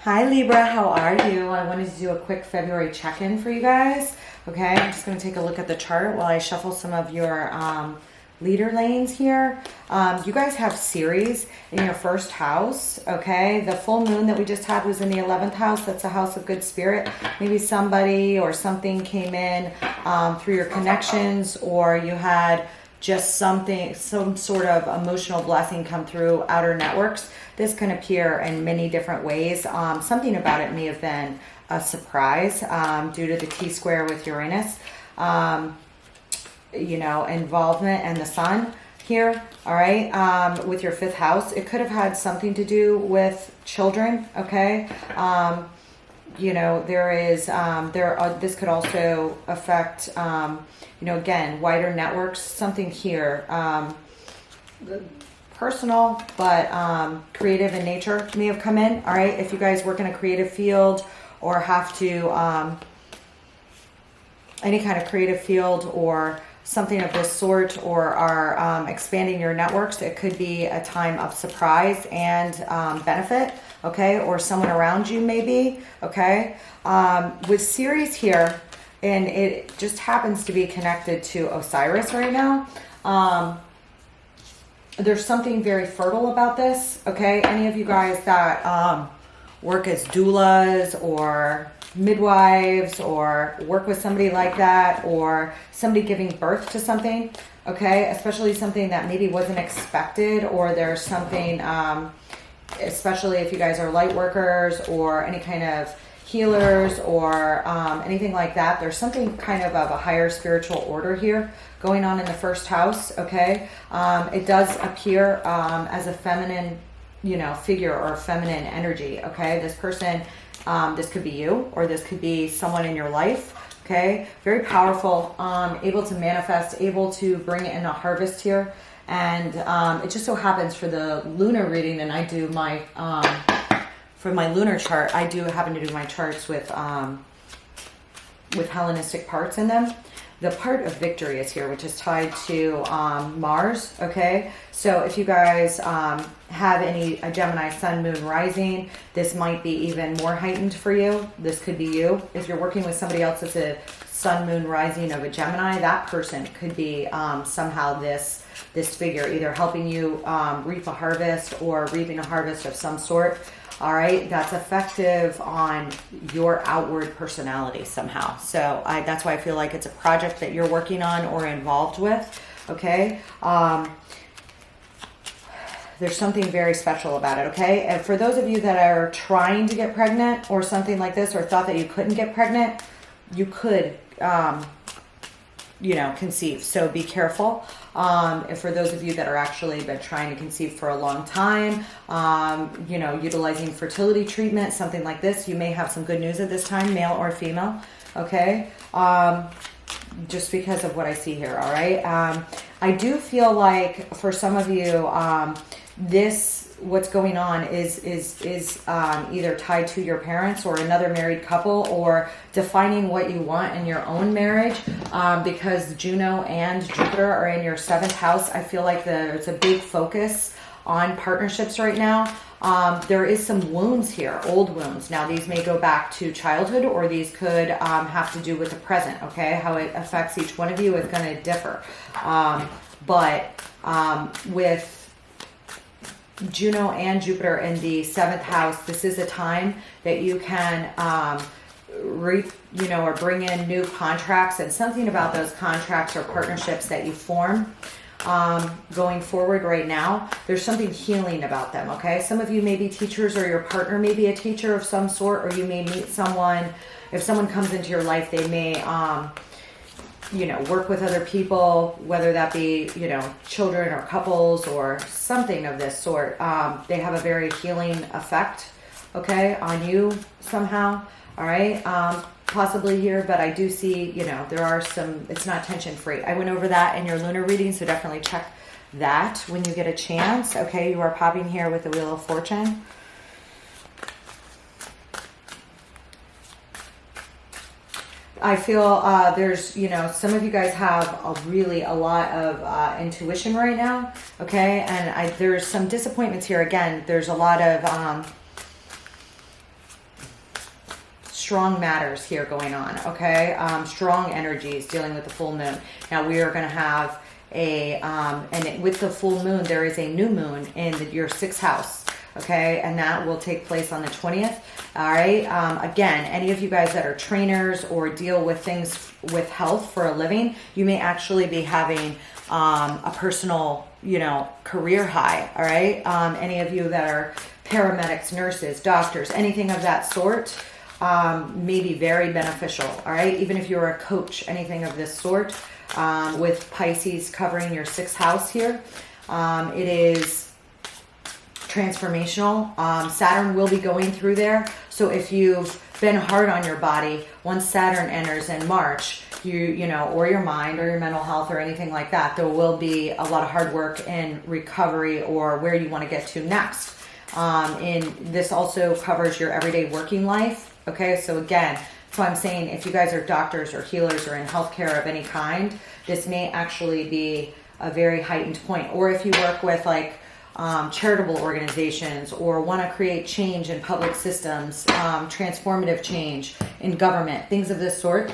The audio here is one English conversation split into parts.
Hi Libra, how are you? I wanted to do a quick February check-in for you guys. Okay, I'm just going to take a look at the chart while I shuffle some of your leader lanes here. You guys have Ceres in your first house, okay? The full moon that we just had was in the 11th house. That's a house of good spirit. Maybe somebody or something came in through your connections, or you had just something, some sort of emotional blessing come through outer networks. This can appear in many different ways. Something about it may have been a surprise due to the T-square with Uranus. You know, involvement and the sun here, all right, with your fifth house. It could have had something to do with children, okay? You know, there is, this could also affect, you know, again, wider networks, something here, personal, but creative in nature may have come in, all right? If you guys work in a creative field or have to, any kind of creative field or something of this sort, or are expanding your networks, it could be a time of surprise and benefit, okay? Or someone around you maybe, okay? With Ceres here, and it just happens to be connected to Osiris right now, there's something very fertile about this, okay? Any of you guys that work as doulas or midwives or work with somebody like that, or somebody giving birth to something, okay, especially something that maybe wasn't expected, or there's something, especially if you guys are light workers or any kind of healers or anything like that, there's something kind of a higher spiritual order here going on in the first house, okay? It does appear as a feminine, you know, figure or feminine energy, okay? This person, this could be you, or this could be someone in your life, okay? Very powerful, able to manifest, able to bring in a harvest here. And it just so happens for the lunar reading, and I do my, for my lunar chart, I do happen to do my charts with Hellenistic parts in them. The part of victory is here, which is tied to Mars, okay? So if you guys have a Gemini sun, moon, rising, this might be even more heightened for you. This could be you. If you're working with somebody else that's a sun, moon, rising of a Gemini, that person could be somehow this figure, either helping you reap a harvest or reaping a harvest of some sort. All right, that's effective on your outward personality somehow. So that's why I feel like it's a project that you're working on or involved with, okay? There's something very special about it, okay? And for those of you that are trying to get pregnant or something like this, or thought that you couldn't get pregnant, you could, you know, conceive. So be careful. And for those of you that are actually been trying to conceive for a long time, you know, utilizing fertility treatment, something like this, you may have some good news at this time, male or female, okay? Just because of what I see here, all right? I do feel like for some of you, what's going on is either tied to your parents or another married couple, or defining what you want in your own marriage, because Juno and Jupiter are in your 7th house. I feel like there's a big focus on partnerships right now. There is some wounds here, old wounds. Now these may go back to childhood, or these could have to do with the present, okay? How it affects each one of you is going to differ. But with Juno and Jupiter in the 7th house, this is a time that you can you know, or bring in new contracts, and something about those contracts or partnerships that you form going forward right now, there's something healing about them, okay? Some of you may be teachers, or your partner may be a teacher of some sort, or you may meet someone. If someone comes into your life, they may you know, work with other people, whether that be, you know, children or couples or something of this sort. They have a very healing effect, okay, on you somehow, all right? Possibly here, but I do see, you know, there are some, it's not tension free. I went over that in your lunar reading, so definitely check that when you get a chance, okay? You are popping here with the Wheel of Fortune. I feel there's, you know, some of you guys have a lot of intuition right now, okay? And there's some disappointments here. Again, there's a lot of strong matters here going on, okay? Strong energies dealing with the full moon. Now we are going to have with the full moon, there is a new moon in your 6th house, okay? And that will take place on the 20th, all right? Again, any of you guys that are trainers or deal with things with health for a living, you may actually be having a personal, career high, all right? Any of you that are paramedics, nurses, doctors, anything of that sort, may be very beneficial, all right? Even if you're a coach, anything of this sort, with Pisces covering your 6th house here, it is transformational. Saturn will be going through there. So if you've been hard on your body, once Saturn enters in March, or your mind or your mental health or anything like that, there will be a lot of hard work in recovery or where you want to get to next. And this also covers your everyday working life. Okay, so again, so I'm saying if you guys are doctors or healers or in healthcare of any kind, this may actually be a very heightened point. Or if you work with like charitable organizations or want to create change in public systems, transformative change in government, things of this sort,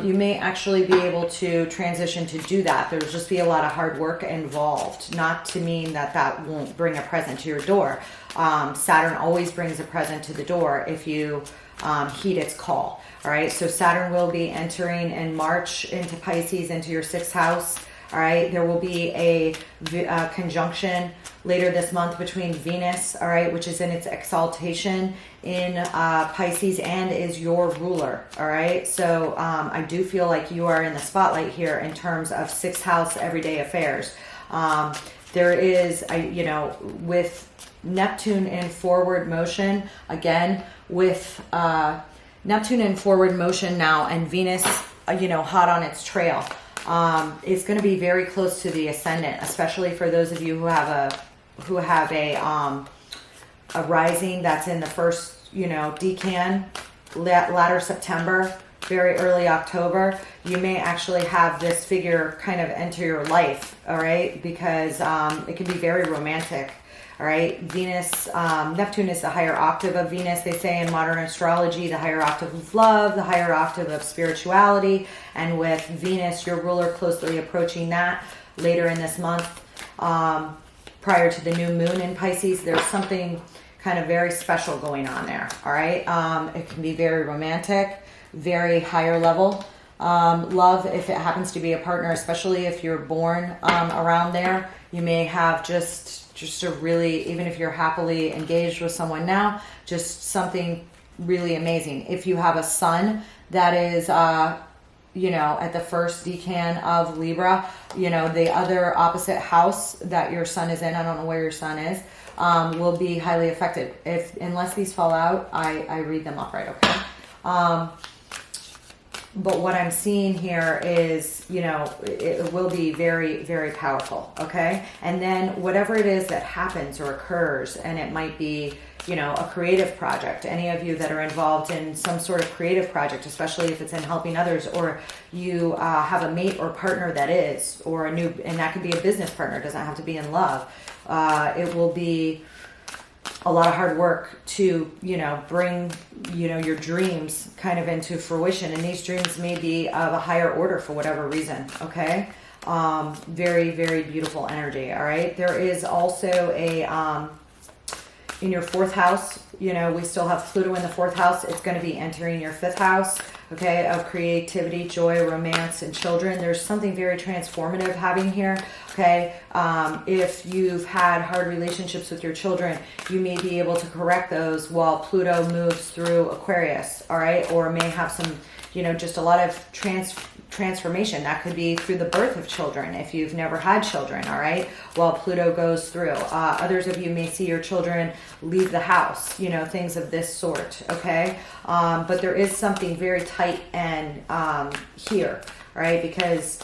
you may actually be able to transition to do that. There'll just be a lot of hard work involved, not to mean that that won't bring a present to your door. Saturn always brings a present to the door if you heed its call. All right, so Saturn will be entering in March into Pisces, into your 6th house. All right, there will be a conjunction later this month between Venus, all right, which is in its exaltation in Pisces and is your ruler, all right? So I do feel like you are in the spotlight here in terms of 6th house everyday affairs. There is, with Neptune in forward motion, again, with Neptune in forward motion now and Venus, hot on its trail. It's going to be very close to the ascendant, especially for those of you who have a rising that's in the first, decan, latter September, very early October. You may actually have this figure kind of enter your life, all right, because it can be very romantic. All right, Venus, Neptune is the higher octave of Venus, they say in modern astrology, the higher octave of love, the higher octave of spirituality, and with Venus, your ruler, closely approaching that later in this month, prior to the new moon in Pisces, there's something kind of very special going on there, all right? It can be very romantic, very higher level love if it happens to be a partner, especially if you're born around there. You may have just a really, even if you're happily engaged with someone now, just something really amazing. If you have a sun that is, at the first decan of Libra, the other opposite house that your sun is in, I don't know where your sun is, will be highly affected. Unless these fall out, I read them upright, okay? But what I'm seeing here is, it will be very, very powerful, okay? And then whatever it is that happens or occurs, and it might be, a creative project. Any of you that are involved in some sort of creative project, especially if it's in helping others, or you have a mate or partner that is, or and that could be a business partner, it doesn't have to be in love. It will be a lot of hard work to, bring, your dreams kind of into fruition. And these dreams may be of a higher order for whatever reason, okay? Very, very beautiful energy, all right? There is also in your 4th house, we still have Pluto in the 4th house. It's going to be entering your 5th house, okay, of creativity, joy, romance, and children. There's something very transformative happening here, okay? If you've had hard relationships with your children, you may be able to correct those while Pluto moves through Aquarius, all right? Or may have some, just a lot of transformation. That could be through the birth of children if you've never had children, all right, while Pluto goes through. Others of you may see your children leave the house, things of this sort, okay? But there is something very tight and here, all right, because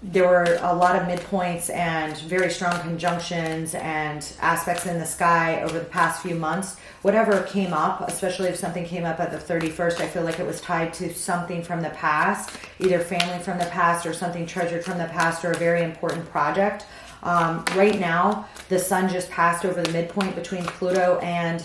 there were a lot of midpoints and very strong conjunctions and aspects in the sky over the past few months. Whatever came up, especially if something came up at the 31st, I feel like it was tied to something from the past, either family from the past or something treasured from the past or a very important project. Right now, the sun just passed over the midpoint between Pluto and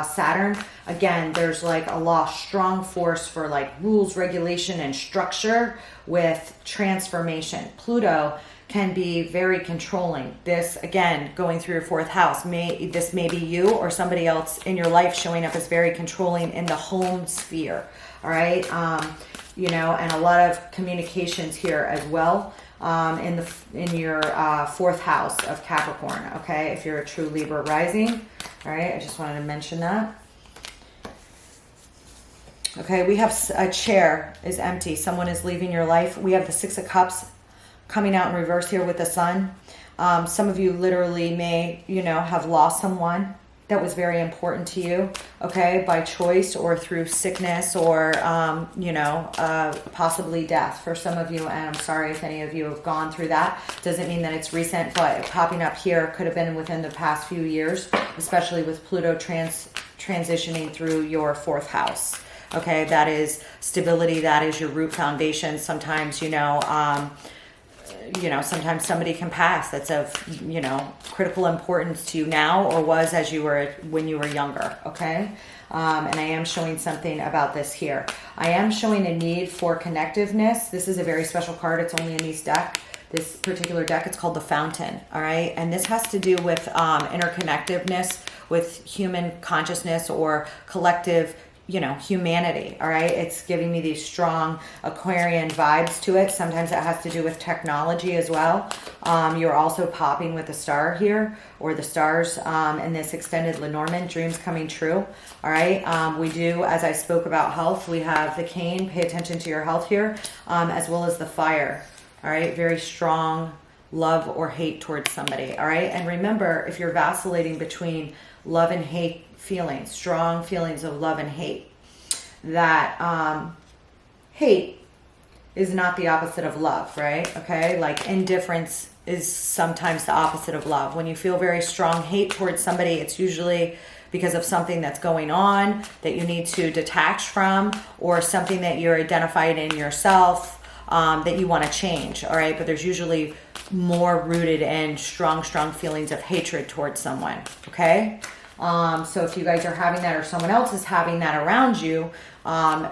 Saturn. Again, there's like a law, strong force for like rules, regulation, and structure with transformation. Pluto can be very controlling. This, again, going through your fourth house, this may be you or somebody else in your life showing up as very controlling in the home sphere. All right. You know, and a lot of communications here as well. In your fourth house of Capricorn, okay, if you're a true Libra rising. All right, I just wanted to mention that. Okay, we have a chair is empty. Someone is leaving your life. We have the Six of Cups coming out in reverse here with the sun. Some of you literally may, you know, have lost someone that was very important to you, okay, by choice or through sickness or, you know, possibly death for some of you. And I'm sorry if any of you have gone through that. Doesn't mean that it's recent, but popping up here could have been within the past few years, especially with Pluto transitioning through your fourth house. Okay, that is stability. That is your root foundation. Sometimes, you know, sometimes somebody can pass that's of, you know, critical importance to you now or was as you were when you were younger, okay? And I am showing something about this here. I am showing a need for connectiveness. This is a very special card. It's only in this deck. This particular deck, it's called the Fountain, all right? And this has to do with interconnectiveness with human consciousness or collective, you know, humanity, all right? It's giving me these strong Aquarian vibes to it. Sometimes it has to do with technology as well. You're also popping with the star here, or the stars in this extended Lenormand, dreams coming true, all right? We do, as I spoke about health, we have the cane, pay attention to your health here, as well as the fire, all right? Very strong love or hate towards somebody, all right? And remember, if you're vacillating between love and hate feelings, strong feelings of love and hate, that hate is not the opposite of love, right? Okay, like indifference is sometimes the opposite of love. When you feel very strong hate towards somebody, it's usually because of something that's going on that you need to detach from, or something that you're identified in yourself that you want to change, all right? But there's usually more rooted in strong feelings of hatred towards someone, okay? So if you guys are having that or someone else is having that around you,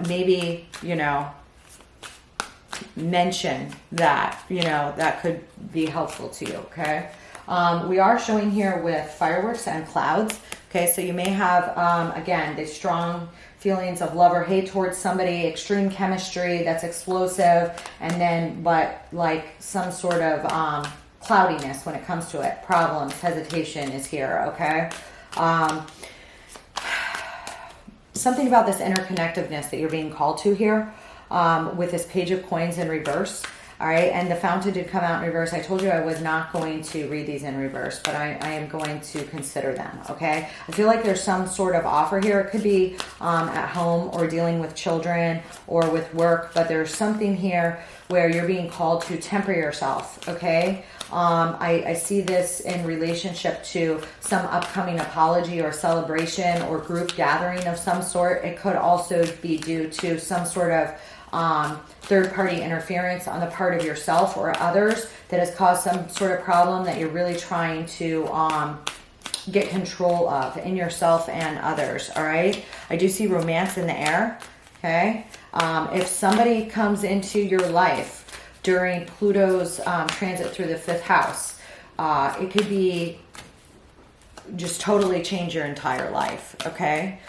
maybe, you know, mention that, you know, that could be helpful to you, okay? We are showing here with fireworks and clouds, okay? So you may have, again, the strong feelings of love or hate towards somebody, extreme chemistry that's explosive, and then, but like some sort of cloudiness when it comes to it. Problems, hesitation is here, okay? Something about this interconnectiveness that you're being called to here with this Page of Coins in reverse. All right, and the Fountain did come out in reverse. I told you I was not going to read these in reverse, but I am going to consider them, okay? I feel like there's some sort of offer here. It could be at home or dealing with children or with work, but there's something here where you're being called to temper yourself, okay? I see this in relationship to some upcoming apology or celebration or group gathering of some sort. It could also be due to some sort of third-party interference on the part of yourself or others that has caused some sort of problem that you're really trying to get control of in yourself and others, all right? I do see romance in the air, okay? If somebody comes into your life during Pluto's transit through the fifth house, it could be just totally change your entire life, okay?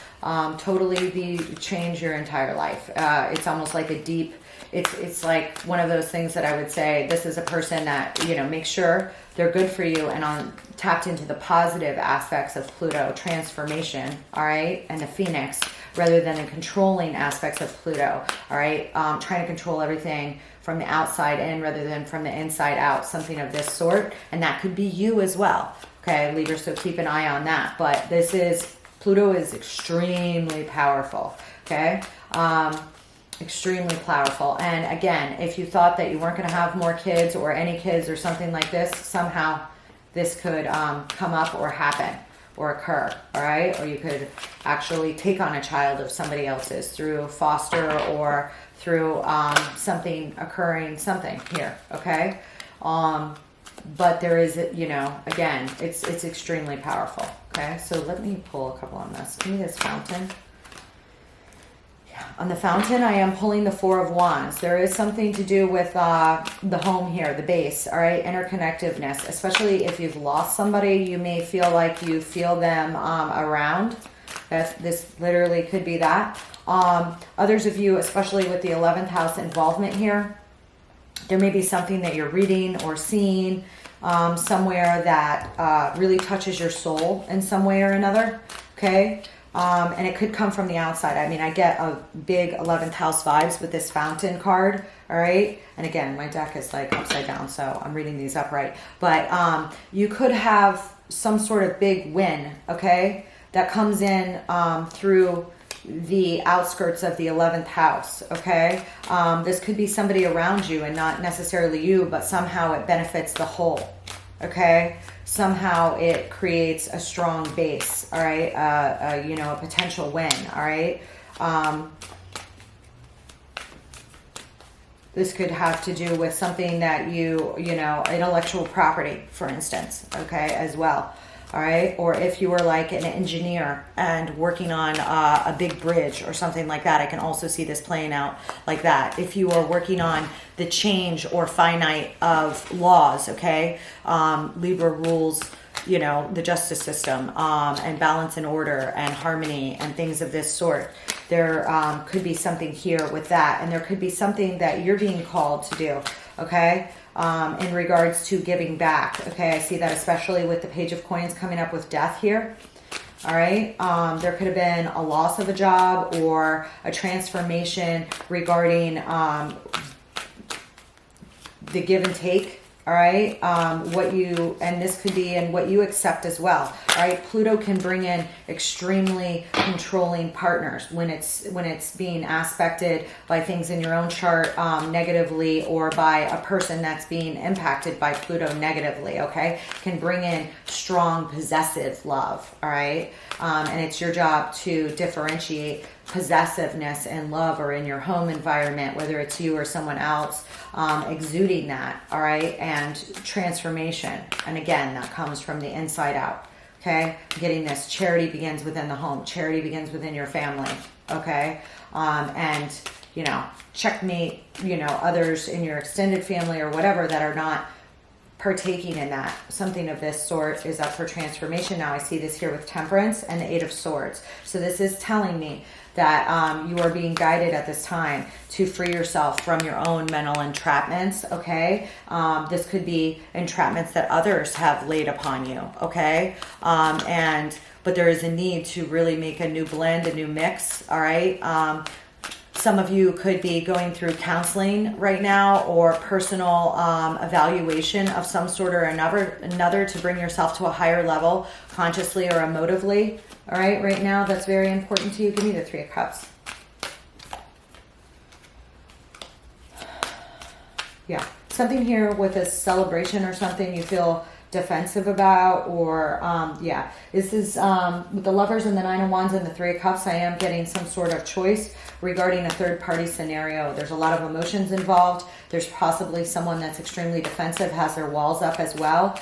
Change your entire life. It's almost like a deep, it's like one of those things that I would say, this is a person that, you know, make sure they're good for you and tapped into the positive aspects of Pluto, transformation, all right, and the Phoenix, rather than the controlling aspects of Pluto, all right, trying to control everything from the outside in rather than from the inside out, something of this sort, and that could be you as well, okay, Libra, so keep an eye on that. But Pluto is extremely powerful, okay, extremely powerful. And again, if you thought that you weren't going to have more kids or any kids or something like this, somehow this could come up or happen or occur, all right? Or you could actually take on a child of somebody else's through foster or through something here, okay? but there is, you know, again, it's extremely powerful. Okay, so let me pull a couple on this. Give me this Fountain. On the Fountain, I am pulling the Four of Wands. There is something to do with the home here, the base, all right? Interconnectedness, especially if you've lost somebody, you may feel like you feel them around. This literally could be that. Others of you, especially with the 11th house involvement here, there may be something that you're reading or seeing somewhere that really touches your soul in some way or another, okay? And it could come from the outside. I mean, I get a big 11th house vibes with this Fountain card, all right? And again, my deck is like upside down, so I'm reading these upright. But you could have some sort of big win, okay, that comes in through the outskirts of the 11th house, okay? This could be somebody around you and not necessarily you, but somehow it benefits the whole, okay? Somehow it creates a strong base, all right? You know, a potential win, all right? This could have to do with something that you know, intellectual property, for instance, okay, as well. All right, or if you were like an engineer and working on a big bridge or something like that, I can also see this playing out like that. If you are working on the change or finite of laws, okay, Libra rules, you know, the justice system and balance and order and harmony and things of this sort. There could be something here with that, and there could be something that you're being called to do, okay? In regards to giving back. Okay, I see that especially with the Page of Coins coming up with death here. All right, there could have been a loss of a job or a transformation regarding the give and take. All right, what you, and this could be in what you accept as well. All right, Pluto can bring in extremely controlling partners when it's being aspected by things in your own chart negatively, or by a person that's being impacted by Pluto negatively, okay? Can bring in strong possessive love, all right? And it's your job to differentiate possessiveness and love, or in your home environment, whether it's you or someone else, exuding that, all right? And transformation. And again, that comes from the inside out, okay? Getting this, charity begins within the home. Charity begins within your family, okay? And, you know, checkmate, you know, others in your extended family or whatever that are not partaking in that. Something of this sort is up for transformation. Now I see this here with Temperance and the Eight of Swords. So this is telling me that you are being guided at this time to free yourself from your own mental entrapments, okay? This could be entrapments that others have laid upon you, okay? But there is a need to really make a new blend, a new mix, all right? Some of you could be going through counseling right now, or personal evaluation of some sort or another to bring yourself to a higher level, consciously or emotively. All right now, that's very important to you. Give me the Three of Cups. Yeah, something here with a celebration or something you feel defensive about, or yeah, this is with the Lovers and the Nine of Wands and the Three of Cups. I am getting some sort of choice regarding a third party scenario. There's a lot of emotions involved. There's possibly someone that's extremely defensive, has their walls up as well,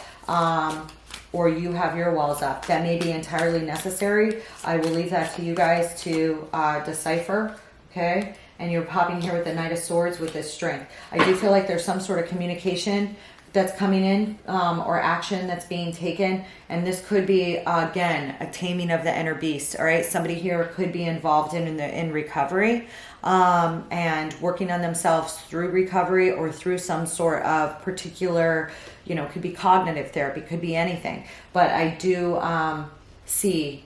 or you have your walls up. That may be entirely necessary. I will leave that to you guys to decipher, okay? And you're popping here with the Knight of Swords with this strength. I do feel like there's some sort of communication that's coming in, or action that's being taken, and this could be again a taming of the inner beast. All right, somebody here could be involved in recovery, and working on themselves through recovery, or through some sort of particular, you know, could be cognitive therapy, could be anything. But I do see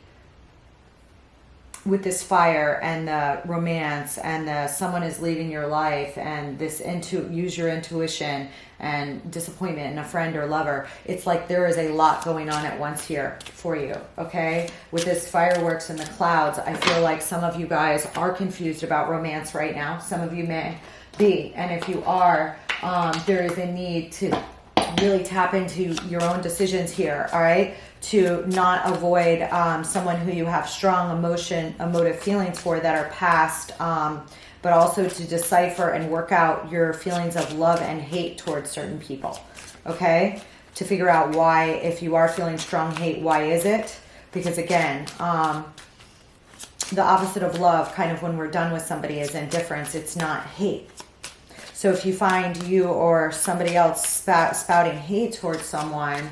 with this fire and the romance and the someone is leaving your life, and this use your intuition and disappointment in a friend or lover. It's like there is a lot going on at once here for you, okay? With this fireworks and the clouds, I feel like some of you guys are confused about romance right now. Some of you may be, and if you are, there is a need to really tap into your own decisions here, all right? To not avoid someone who you have strong emotive feelings for that are past, but also to decipher and work out your feelings of love and hate towards certain people, okay? to figure out why, if you are feeling strong hate, why is it? Because again, the opposite of love, kind of when we're done with somebody, is indifference. It's not hate. So if you find you or somebody else spouting hate towards someone,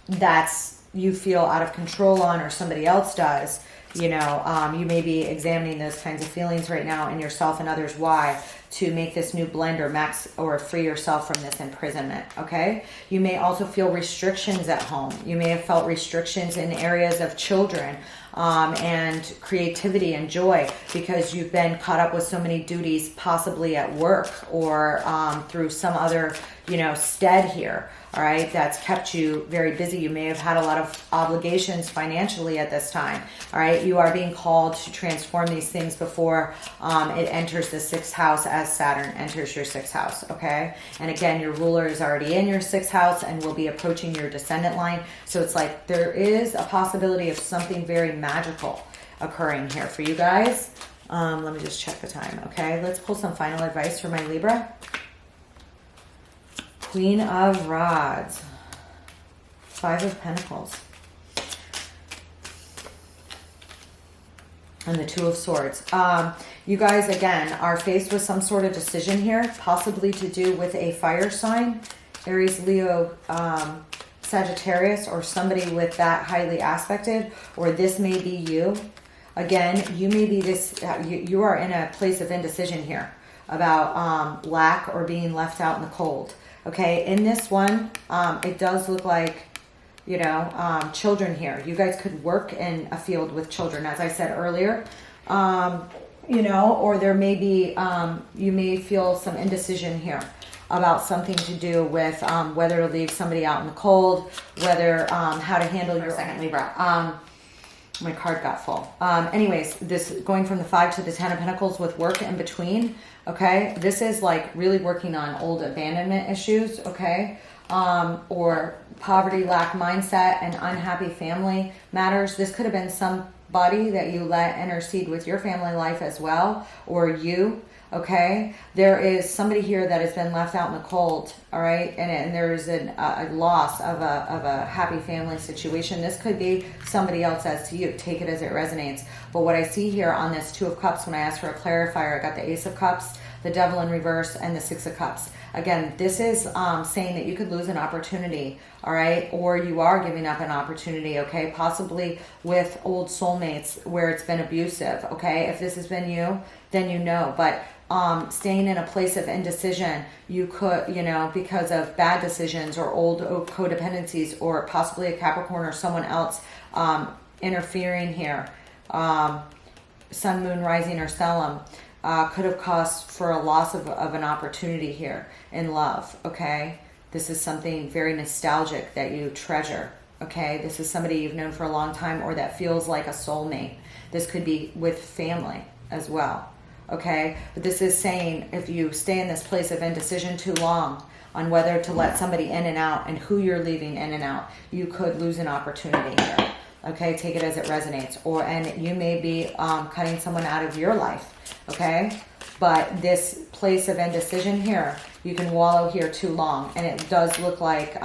that's you feel out of control on, or somebody else does, you know, you may be examining those kinds of feelings right now in yourself and others. Why? To make this new blend or max or free yourself from this imprisonment, okay? You may also feel restrictions at home. You may have felt restrictions in areas of children and creativity and joy, because you've been caught up with so many duties, possibly at work or through some other, you know, stead here. All right, that's kept you very busy. You may have had a lot of obligations financially at this time. All right, you are being called to transform these things before it enters the 6th house, as Saturn enters your 6th house. Okay, and again, your ruler is already in your 6th house and will be approaching your descendant line. So it's like there is a possibility of something very magical occurring here for you guys. Let me just check the time. Okay, let's pull some final advice for my Libra. Queen of Rods, 5 of Pentacles, and the 2 of Swords. You guys, again, are faced with some sort of decision here, possibly to do with a fire sign, Aries, Leo, Sagittarius, or somebody with that highly aspected, or this may be you. Again, you may be this, you are in a place of indecision here about lack or being left out in the cold. Okay, in this one, it does look like, you know, children here. You guys could work in a field with children, as I said earlier, you know, or there may be, you may feel some indecision here about something to do with whether to leave somebody out in the cold, whether, how to handle your second Libra. My card got full. Anyways, this going from the 5 to the 10 of Pentacles with work in between. Okay, this is like really working on old abandonment issues. Okay, or poverty, lack mindset, and unhappy family matters. This could have been somebody that you let intercede with your family life as well, or you. Okay, there is somebody here that has been left out in the cold. All right, and there is a loss of a happy family situation. This could be somebody else as to you. Take it as it resonates. But what I see here on this 2 of Cups, when I asked for a clarifier, I got the Ace of Cups, the Devil in reverse, and the 6 of Cups. Again, this is saying that you could lose an opportunity, all right? Or you are giving up an opportunity, okay? Possibly with old soulmates where it's been abusive, okay? If this has been you, then you know. But staying in a place of indecision, you could, you know, because of bad decisions or old codependencies, or possibly a Capricorn or someone else interfering here. Sun, Moon, Rising, or Stellium. Could have caused for a loss of an opportunity here in love, okay? This is something very nostalgic that you treasure, okay? This is somebody you've known for a long time, or that feels like a soulmate. This could be with family as well, okay? But this is saying if you stay in this place of indecision too long on whether to let somebody in and out and who you're leaving in and out, you could lose an opportunity here. Okay, take it as it resonates. And you may be cutting someone out of your life. Okay, but this place of indecision here, you can wallow here too long, and it does look like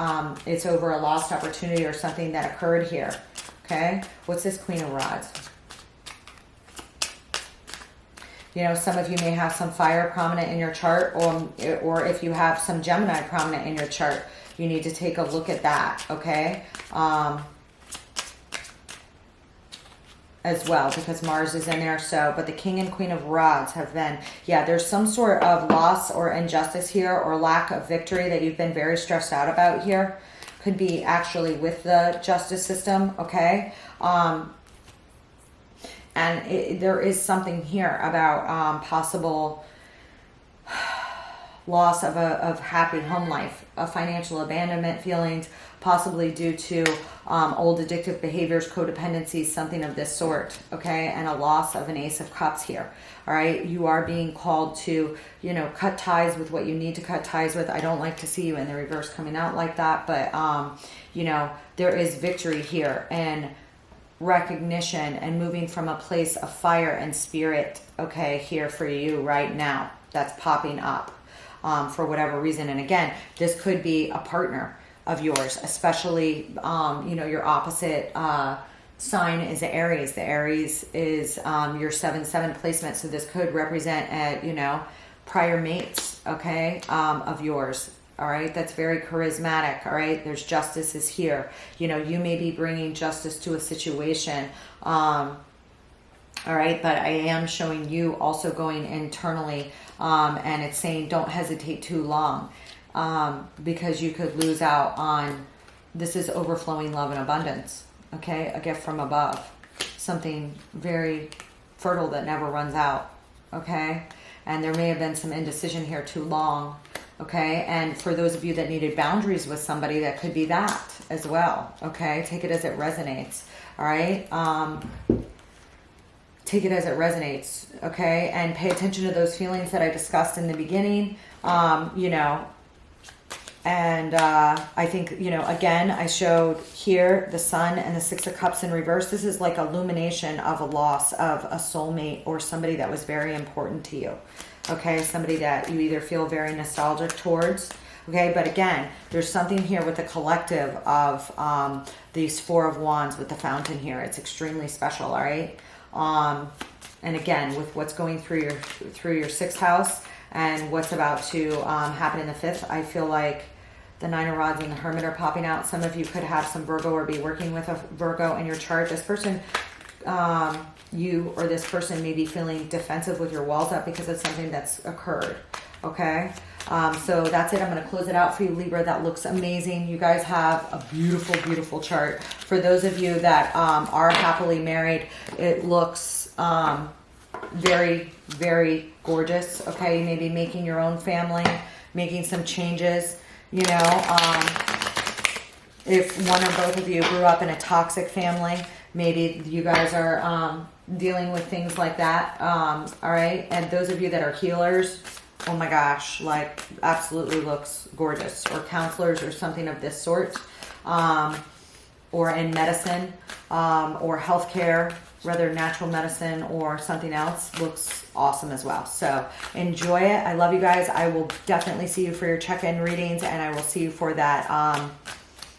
it's over a lost opportunity or something that occurred here. Okay, what's this Queen of Rods? You know, some of you may have some fire prominent in your chart, or if you have some Gemini prominent in your chart, you need to take a look at that. Okay. As well, because Mars is in there. So, but the King and Queen of Rods have been, yeah, there's some sort of loss or injustice here, or lack of victory that you've been very stressed out about here. Could be actually with the justice system, okay? And there is something here about possible loss of a happy home life, a financial abandonment feelings, possibly due to old addictive behaviors, codependencies, something of this sort, okay? And a loss of an Ace of Cups here, all right? You are being called to, you know, cut ties with what you need to cut ties with. I don't like to see you in the reverse coming out like that, but, you know, there is victory here and recognition and moving from a place of fire and spirit, okay, here for you right now. That's popping up. for whatever reason. And again, this could be a partner of yours, especially, you know, your opposite sign is Aries. The Aries is your 7-7 placement. So this could represent, you know, prior mates, okay, of yours. All right, that's very charismatic. All right, there's justice is here. You know, you may be bringing justice to a situation. All right, but I am showing you also going internally, and it's saying don't hesitate too long, because you could lose out on, this is overflowing love and abundance, okay? A gift from above, something very fertile that never runs out, okay? And there may have been some indecision here too long, okay? And for those of you that needed boundaries with somebody, that could be that as well, okay? Take it as it resonates, all right? Take it as it resonates, okay? And pay attention to those feelings that I discussed in the beginning, you know. And I think, you know, again, I showed here the Sun and the Six of Cups in reverse. This is like illumination of a loss of a soulmate or somebody that was very important to you, okay? Somebody that you either feel very nostalgic towards, okay? But again, there's something here with the collective of these Four of Wands with the Fountain here. It's extremely special, all right? And again, with what's going through your 6th house and what's about to happen in the 5th, I feel like the 9 of Rods and the Hermit are popping out. Some of you could have some Virgo or be working with a Virgo in your chart. This person, you or this person may be feeling defensive with your walls up because of something that's occurred, okay? So that's it. I'm going to close it out for you, Libra. That looks amazing. You guys have a beautiful, beautiful chart. For those of you that are happily married, it looks very, very gorgeous, okay? You may be making your own family, making some changes. You know, if one or both of you grew up in a toxic family, maybe you guys are dealing with things like that, all right? And those of you that are healers, oh my gosh, like absolutely looks gorgeous. Or counselors or something of this sort, or in medicine, or healthcare, whether natural medicine or something else, looks awesome as well. So enjoy it. I love you guys. I will definitely see you for your check-in readings, and I will see you for that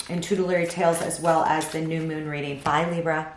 in Tutelary Tales as well as the new moon reading. Bye, Libra.